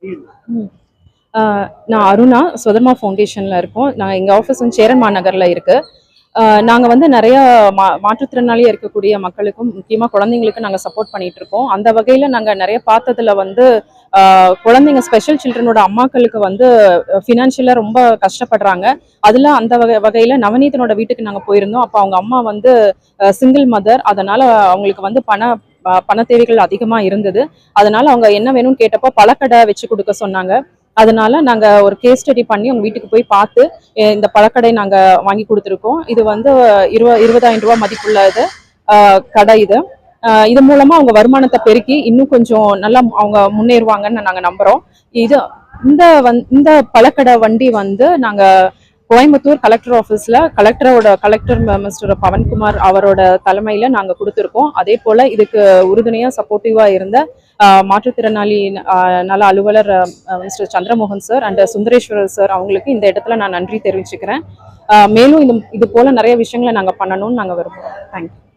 ம். நான் அருணா சுதர்மா ஃபவுண்டேஷன்ல இருக்கோம். எங்க ஆஃபீஸ் வந்து சேரன்மா நகர்ல இருக்கு. நாங்க வந்து நெறைய மாற்றுத்திறனாளியா இருக்கக்கூடிய மக்களுக்கும், முக்கியமா குழந்தைங்களுக்கு நாங்க சப்போர்ட் பண்ணிட்டு இருக்கோம். அந்த வகையில நாங்க நெறைய பார்த்ததுல வந்து, அ குழந்தைங்க ஸ்பெஷல் சில்ட்ரனோட அம்மாக்களுக்கு வந்து ஃபினான்ஷியலா ரொம்ப கஷ்டப்படுறாங்க. அதுல அந்த வகையில நவநீதனோட வீட்டுக்கு நாங்க போயிருந்தோம். அப்ப அவங்க அம்மா வந்து சிங்கிள் மதர். அதனால அவங்களுக்கு வந்து பண தேவைகள் அதிகமா இருந்தது. அதனால அவங்க என்ன வேணும்னு கேட்டப்போ பழக்கடை வச்சு குடுக்க சொன்னாங்க. அதனால நாங்க ஒரு கேஸ் ஸ்டடி பண்ணி உங்க வீட்டுக்கு போய் பார்த்து, இந்த பழக்கடை நாங்க வாங்கி குடுத்துருக்கோம். இது வந்து ரூ. 20,000 மதிப்புள்ள இது கடை இது. இது மூலமா அவங்க வருமானத்த பெருக்கி இன்னும் கொஞ்சம் நல்லா அவங்க முன்னேறுவாங்கன்னு நாங்க நம்புறோம். இது இந்த பழக்கடை வண்டி வந்து நாங்க கோயம்புத்தூர் கலெக்டர் ஆஃபீஸ்ல கலெக்டர் மிஸ்டர் பவன்குமார் அவரோட தலைமையில நாங்க கொடுத்துருக்கோம். அதே போல இதுக்கு உறுதுணையா சப்போர்ட்டிவா இருந்த மாற்றுத்திறனாளி நல அலுவலர் mister Chandramohan sir and Sundareswarar sir அவங்களுக்கு இந்த இடத்துல நான் நன்றி தெரிவிச்சுக்கிறேன். மேலும் இது போல நிறைய விஷயங்களை நாங்க பண்ணணும்னு நாங்க விரும்புறோம். தேங்க்யூ.